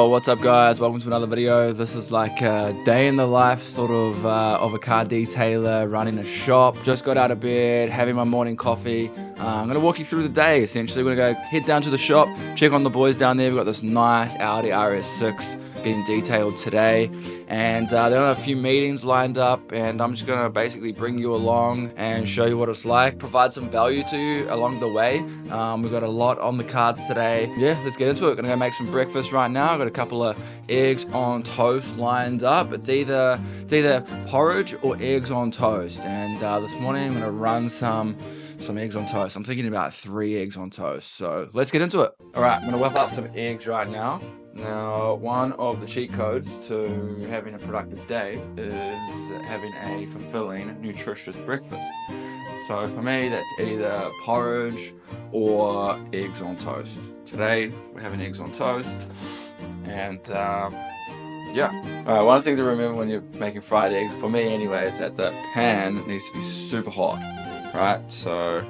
Yo, what's up guys? Welcome to another video. This is like a day in the life sort of a car detailer running a shop. Just got out of bed, having my morning coffee. I'm going to walk you through the day essentially. We're going to go head down to the shop, check on the boys down there. We've got this nice Audi RS6 getting detailed today, and there are a few meetings lined up, and I'm just going to basically bring you along and show you what it's like, provide some value to you along the way. We've got a lot on the cards today. Yeah, let's get into it. Gonna go make some breakfast right now. I've got a couple of eggs on toast lined up. It's either porridge or eggs on toast, and this morning I'm gonna run some eggs on toast. I'm thinking about 3 eggs on toast, so let's get into it. All right, I'm gonna whip up some eggs right now. Now, one of the cheat codes to having a productive day is having a fulfilling, nutritious breakfast. So for me, that's either porridge or eggs on toast. Today, we're having eggs on toast, and yeah. All right, one thing to remember when you're making fried eggs, for me anyway, is that the pan needs to be super hot, right? So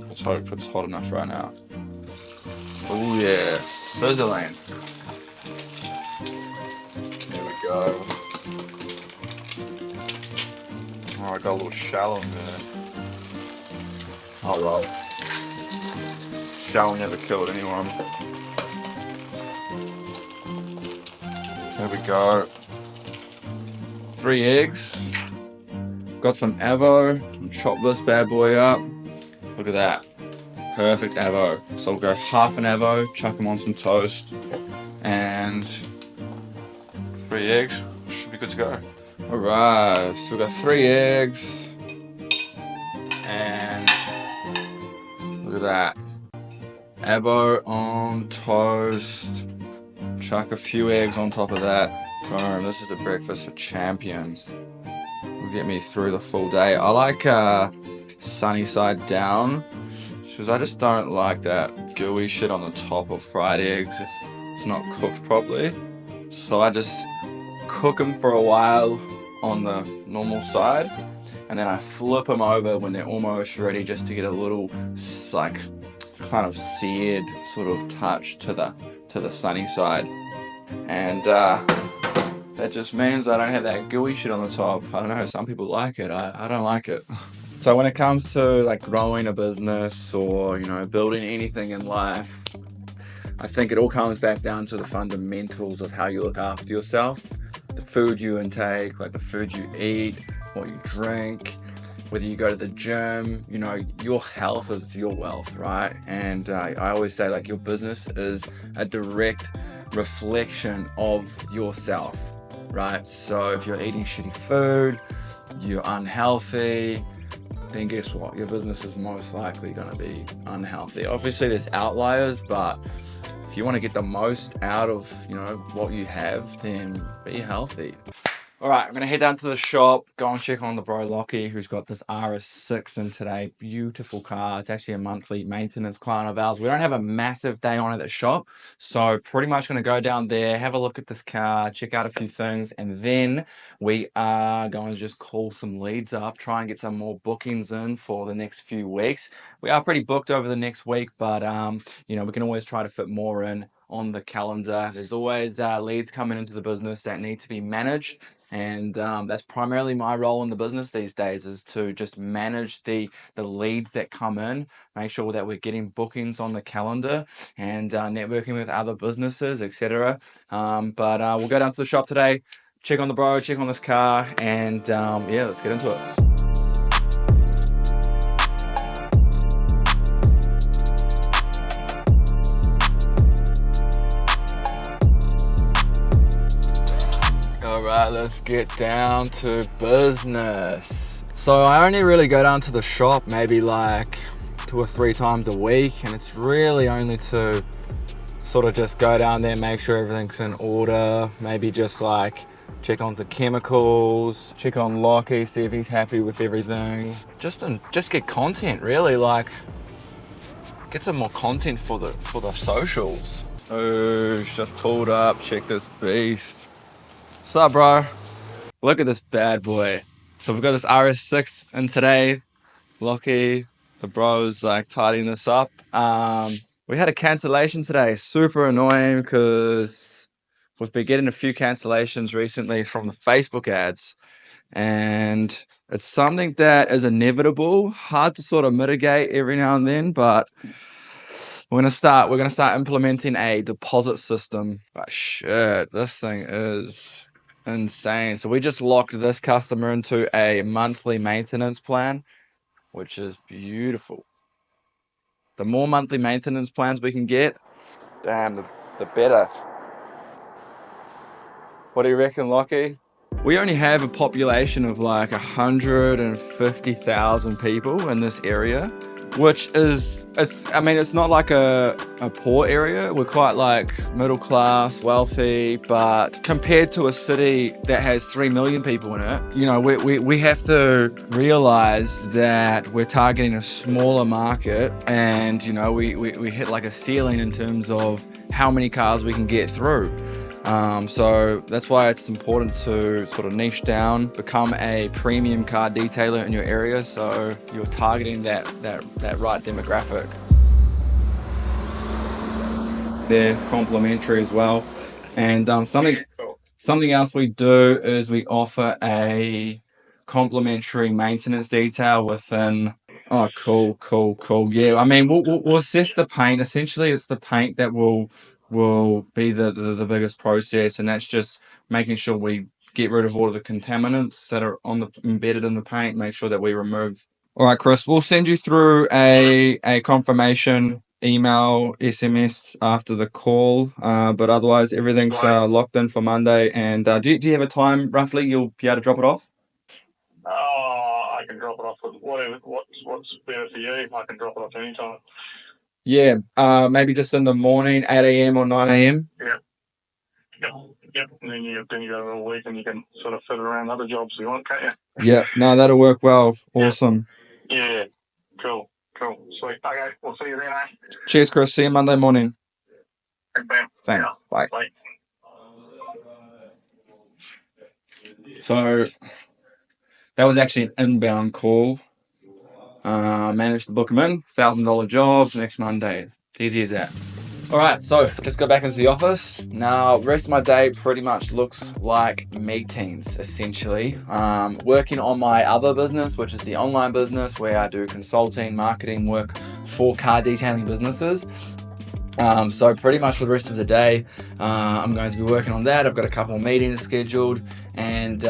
let's hope it's hot enough right now. Oh yeah, sizzling. There we go. Oh, I got a little shallow in there. Oh well. Shallow never killed anyone. There we go. 3 eggs. Got some avo. Chop this bad boy up. Look at that. Perfect avo. So we'll go half an avo, chuck them on some toast, and 3 eggs. Should be good to go. Alright, so we've got 3 eggs, and look at that. Avo on toast. Chuck a few eggs on top of that. Boom, this is a breakfast for champions. Will get me through the full day. I like sunny side down, because I just don't like that gooey shit on the top of fried eggs if it's not cooked properly. So I just cook them for a while on the normal side, and then I flip them over when they're almost ready, just to get a little like kind of seared sort of touch to the sunny side. And that just means I don't have that gooey shit on the top. I don't know, some people like it. I don't like it. So when it comes to like growing a business or, you know, building anything in life, I think it all comes back down to the fundamentals of how you look after yourself. The food you intake, like the food you eat, what you drink, whether you go to the gym, you know, your health is your wealth, right? And I always say, like, your business is a direct reflection of yourself, right? So if you're eating shitty food, you're unhealthy, then guess what? Your business is most likely going to be unhealthy. Obviously there's outliers, but if you want to get the most out of, you know, what you have, then be healthy. All right, I'm going to head down to the shop, go and check on the bro Lockie, who's got this RS6 in today. Beautiful car. It's actually a monthly maintenance client of ours. We don't have a massive day on at the shop, so pretty much going to go down there, have a look at this car, check out a few things, and then we are going to just call some leads up, try and get some more bookings in for the next few weeks. We are pretty booked over the next week, but you know, we can always try to fit more in on the calendar. There's always leads coming into the business that need to be managed, and that's primarily my role in the business these days, is to just manage the leads that come in, make sure that we're getting bookings on the calendar, and networking with other businesses, etc. But we'll go down to the shop today, check on the bro, check on this car, and yeah, let's get into it. Alright, let's get down to business. So I only really go down to the shop maybe like 2 or 3 times a week, and it's really only to sort of just go down there, make sure everything's in order, maybe just like check on the chemicals, check on Lockie, see if he's happy with everything. Just get content, really, like get some more content for the socials. Oh, just pulled up, check this beast. What's up, bro? Look at this bad boy. So we've got this RS6 in today. Lockie, the bro's like tidying this up. We had a cancellation today. Super annoying because we've been getting a few cancellations recently from the Facebook ads, and it's something that is inevitable, hard to sort of mitigate every now and then, but we're gonna start implementing a deposit system. But shit, this thing is insane. So we just locked this customer into a monthly maintenance plan, which is beautiful. The more monthly maintenance plans we can get, damn, the better. What do you reckon, Lockie? We only have a population of like 150,000 people in this area, which is, it's not like a poor area. We're quite like middle class, wealthy, but compared to a city that has 3 million people in it, we have to realize that we're targeting a smaller market, and, we hit like a ceiling in terms of how many cars we can get through. So that's why it's important to sort of niche down, become a premium car detailer in your area, so you're targeting that right demographic. They're complimentary as well. And something else we do is we offer a complimentary maintenance detail within. Oh, cool. Yeah, I mean, we'll assess the paint. Essentially, it's the paint that will be the biggest process, and that's just making sure we get rid of all of the contaminants that are embedded in the paint. Make sure that we remove. All right, Chris, we'll send you through a confirmation email, SMS after the call. But otherwise, everything's locked in for Monday. And do you have a time roughly you'll be able to drop it off? I can drop it off with whatever. What's better for you? I can drop it off anytime. Yeah, maybe just in the morning, 8 a.m. or 9 a.m. Yep. And then you got it all week, and you can sort of fit it around other jobs you want, can't you? Yeah, no, that'll work well. Awesome. Yeah. Cool. Sweet. Okay, we'll see you then, eh? Cheers, Chris. See you Monday morning. Thanks. Yeah. Bye. Bye. So that was actually an inbound call. Managed to book them in. $1,000 job next Monday. Easy as that. All right, so let's go back into the office. Now, the rest of my day pretty much looks like meetings, essentially. Working on my other business, which is the online business where I do consulting, marketing work for car detailing businesses. So pretty much for the rest of the day, I'm going to be working on that. I've got a couple of meetings scheduled, and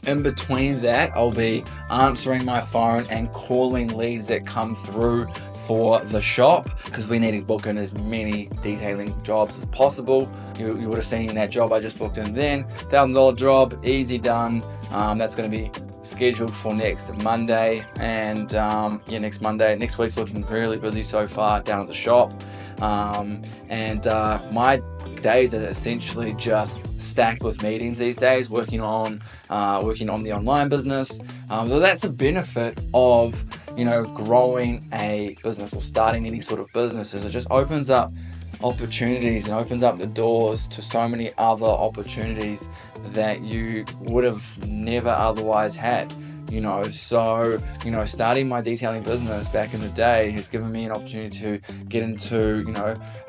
in between that, I'll be answering my phone and calling leads that come through for the shop, because we need to book in as many detailing jobs as possible. You would have seen that job I just booked in then, $1,000 job, easy done. That's going to be scheduled for next Monday, and next Monday. Next week's looking really busy so far down at the shop. My days are essentially just stacked with meetings these days, working on the online business. So that's a benefit of growing a business or starting any sort of business, is it just opens up opportunities and opens up the doors to so many other opportunities that you would have never otherwise had. Starting my detailing business back in the day has given me an opportunity to get into,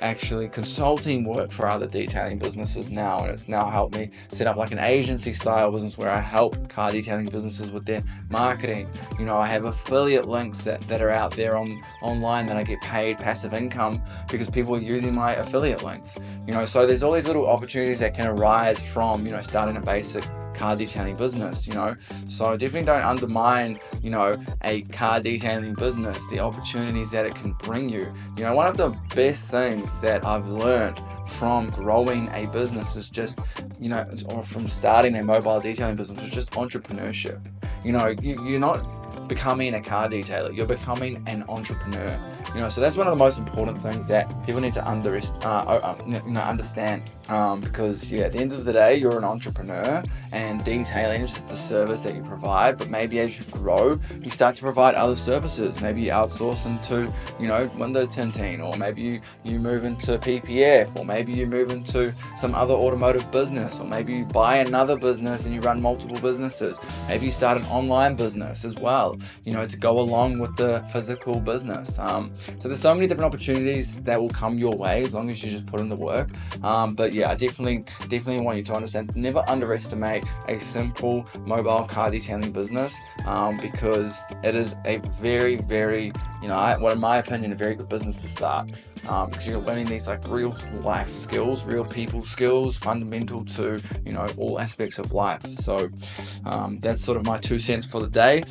actually consulting work for other detailing businesses now. And it's now helped me set up like an agency style business where I help car detailing businesses with their marketing. I have affiliate links that are out there online that I get paid passive income because people are using my affiliate links. So there's all these little opportunities that can arise from, starting a basic car detailing business. So definitely don't undermine a car detailing business, the opportunities that it can bring you. One of the best things that I've learned from growing a business is just or from starting a mobile detailing business is just entrepreneurship. You're not becoming a car detailer, you're becoming an entrepreneur. So that's one of the most important things that people need to understand. Because at the end of the day, you're an entrepreneur, and detailing is just a service that you provide. But maybe as you grow, you start to provide other services. Maybe you outsource them to, window tinting, or maybe you move into PPF, or maybe you move into some other automotive business, or maybe you buy another business and you run multiple businesses. Maybe you start an online business as well. to go along with the physical business. So there's so many different opportunities that will come your way as long as you just put in the work. But yeah, I definitely want you to understand, never underestimate a simple mobile car detailing business, because it is a very, very, in my opinion, a very good business to start, because you're learning these like real life skills, real people skills, fundamental to all aspects of life. So that's sort of my 2 cents for the day.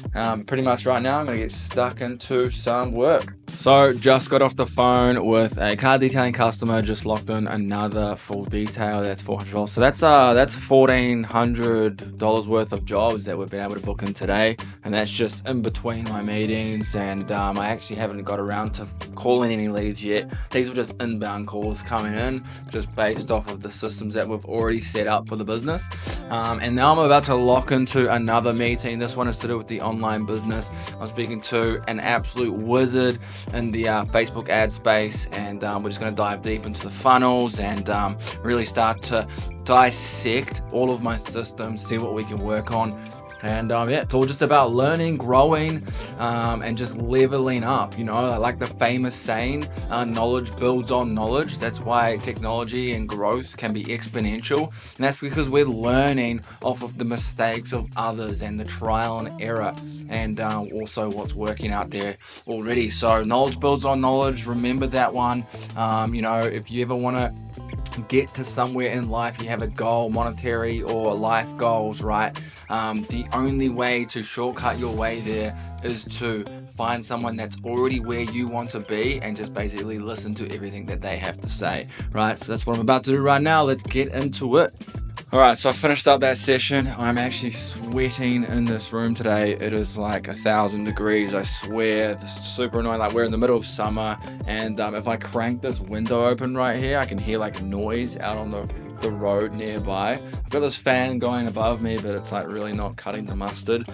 Pretty much right now I'm gonna get stuck into some work. So just got off the phone with a car detailing customer, just locked in another full detail. That's $400. So that's $1,400 worth of jobs that we've been able to book in today, and that's just in between my meetings. And I actually haven't got around to calling any leads yet. These were just inbound calls coming in, just based off of the systems that we've already set up for the business. And now I'm about to lock into another meeting. This one is to do with the online business. I'm speaking to an absolute wizard in the Facebook ad space, and we're just going to dive deep into the funnels and really start to dissect all of my systems, see what we can work on. And it's all just about learning, growing, and just leveling up. Like the famous saying, knowledge builds on knowledge. That's why technology and growth can be exponential, and that's because we're learning off of the mistakes of others and the trial and error, and also what's working out there already. So knowledge builds on knowledge. Remember that one. If you ever want to get to somewhere in life, you have a goal, monetary or life goals, right? The only way to shortcut your way there is to find someone that's already where you want to be and just basically listen to everything that they have to say, right? So that's what I'm about to do right now. Let's get into it. Alright, so I finished up that session. I'm actually sweating in this room today. It is like 1,000 degrees, I swear. This is super annoying. Like, we're in the middle of summer, and if I crank this window open right here, I can hear like noise out on the road nearby. I've got this fan going above me, but it's like really not cutting the mustard.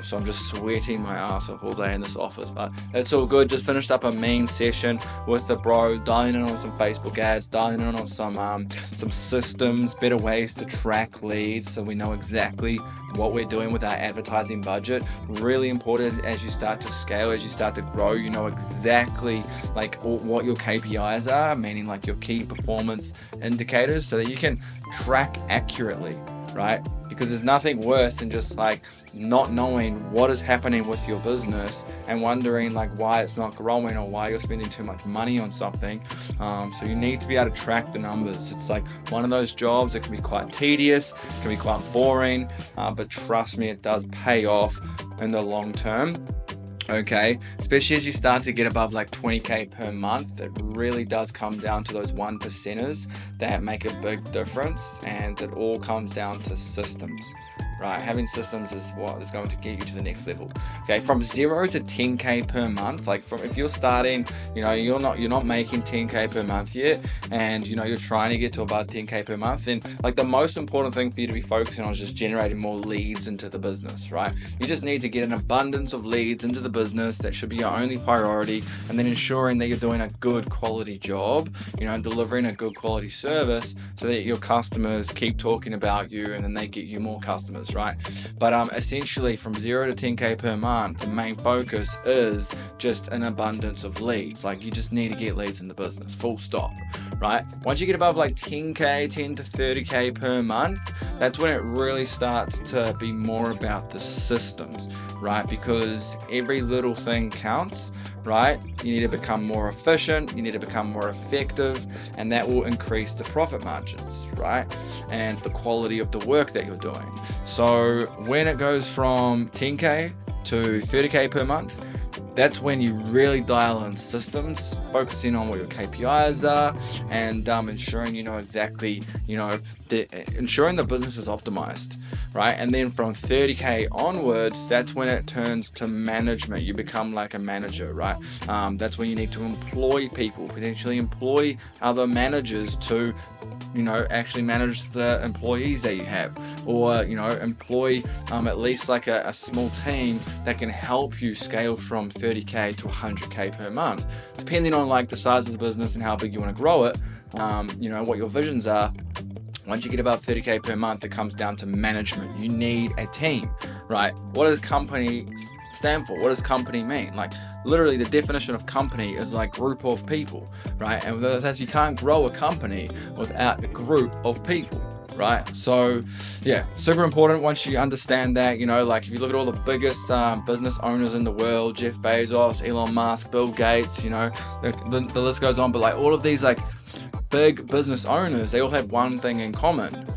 So I'm just sweating my ass off all day in this office, but it's all good. Just finished up a main session with the bro, dialing in on some Facebook ads, dialing in on some systems, better ways to track leads, so we know exactly what we're doing with our advertising budget. Really important as you start to scale, as you start to grow, you know exactly like what your KPIs are, meaning like your key performance indicators, so that you can track accurately, right? Because there's nothing worse than just like not knowing what is happening with your business and wondering like why it's not growing or why you're spending too much money on something. So you need to be able to track the numbers. It's like one of those jobs that can be quite tedious, can be quite boring, but trust me, it does pay off in the long term. Okay, especially as you start to get above like 20k per month, it really does come down to those 1%ers that make a big difference, and it all comes down to systems. Right, having systems is what is going to get you to the next level. Okay, from 0 to 10k per month, like if you're starting, you're not making 10k per month yet, and you're trying to get to about 10k per month, then like the most important thing for you to be focusing on is just generating more leads into the business, right? You just need to get an abundance of leads into the business. That should be your only priority, and then ensuring that you're doing a good quality job, and delivering a good quality service so that your customers keep talking about you, and then they get you more customers, right? But essentially from 0 to 10k per month, the main focus is just an abundance of leads. Like, you just need to get leads in the business, full stop, right? Once you get above like 10 to 30k per month, that's when it really starts to be more about the systems, right? Because every little thing counts, right? You need to become more efficient, you need to become more effective, and that will increase the profit margins, right? And the quality of the work that you're doing. So when it goes from 10k to 30k per month, that's when you really dial in systems, focusing on what your KPIs are, and ensuring you know exactly, ensuring the business is optimized, right? And then from 30k onwards, that's when it turns to management. You become like a manager, right? That's when you need to employ people, potentially employ other managers to actually manage the employees that you have, or employ at least like a small team that can help you scale from 30k to 100k per month, depending on like the size of the business and how big you want to grow it, what your visions are. Once you get above 30k per month, it comes down to management. You need a team, right? What a company stand for? What does company mean? Like, literally the definition of company is like group of people, right? And that's, you can't grow a company without a group of people, right? So yeah, super important once you understand that. Like if you look at all the biggest business owners in the world, Jeff Bezos, Elon Musk, Bill Gates, the list goes on, but like all of these like big business owners, they all have one thing in common: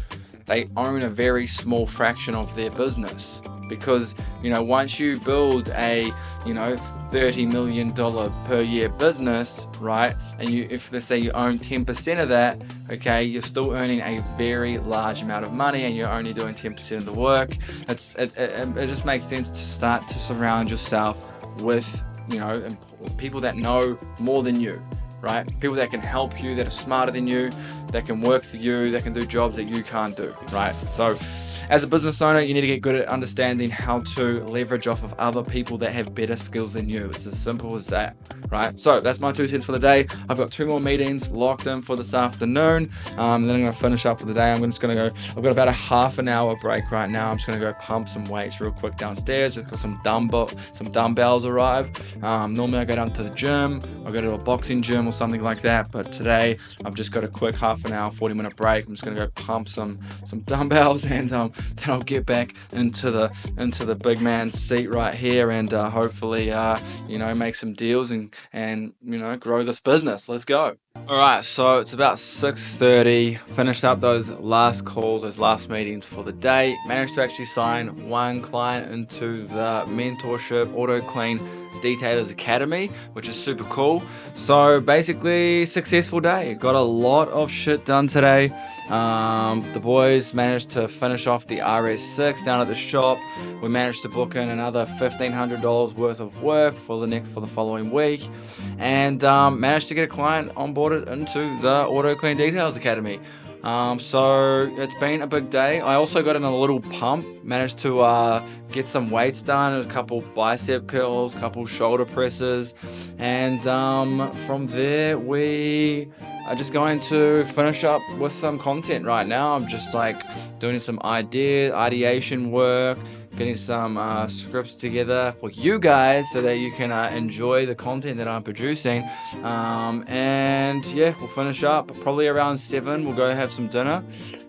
they own a very small fraction of their business. Because once you build a $30 million per year business, right, and if let's say you own 10% of that, okay, you're still earning a very large amount of money, and you're only doing 10% of the work. It just makes sense to start to surround yourself with people that know more than you, right? People that can help you, that are smarter than you, that can work for you, that can do jobs that you can't do, right? So as a business owner, you need to get good at understanding how to leverage off of other people that have better skills than you. It's as simple as that, right? So that's my 2 cents for the day. I've got 2 more meetings locked in for this afternoon. Then I'm going to finish up for the day. I've got about a half an hour break right now. I'm just going to go pump some weights real quick downstairs. Just got some dumbbells arrive. Normally I go down to the gym. I go to a boxing gym or something like that. But today I've just got a quick half an hour, 40-minute break. I'm just going to go pump some dumbbells, and then I'll get back into the big man seat right here, and hopefully make some deals and grow this business. Let's go. All right, so it's about 6:30. Finished up those last calls, those last meetings for the day. Managed to actually sign one client into the mentorship auto clean Detailers Academy, which is super cool. So basically, successful day. Got a lot of shit done today. The boys managed to finish off the RS6 down at the shop. We managed to book in another $1,500 worth of work for the following week, and managed to get a client onboarded into the Auto Clean Details Academy. So it's been a big day. I also got in a little pump, managed to get some weights done, a couple bicep curls, a couple shoulder presses, and from there we are just going to finish up with some content right now. I'm just like doing some ideation work, getting some scripts together for you guys so that you can enjoy the content that I'm producing. And yeah, we'll finish up probably around 7. We'll go have some dinner.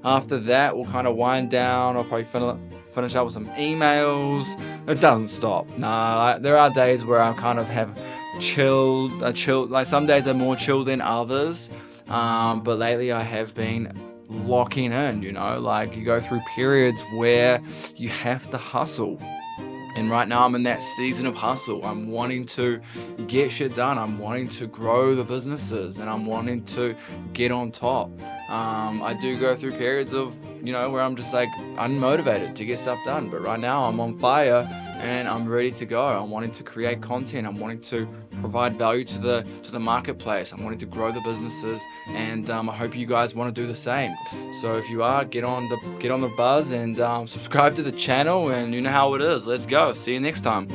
After that, we'll kind of wind down. I'll probably finish up with some emails. It doesn't stop. There are days where I kind of have chilled. Like some days are more chilled than others. But lately I have been locking in, like you go through periods where you have to hustle. And right now I'm in that season of hustle. I'm wanting to get shit done. I'm wanting to grow the businesses, and I'm wanting to get on top. I do go through periods of, where I'm just like unmotivated to get stuff done. But right now I'm on fire and I'm ready to go. I'm wanting to create content. I'm wanting to provide value to the marketplace. I'm wanting to grow the businesses, and I hope you guys want to do the same. So if you are, get on the buzz and subscribe to the channel, and you know how it is. Let's go. See you next time.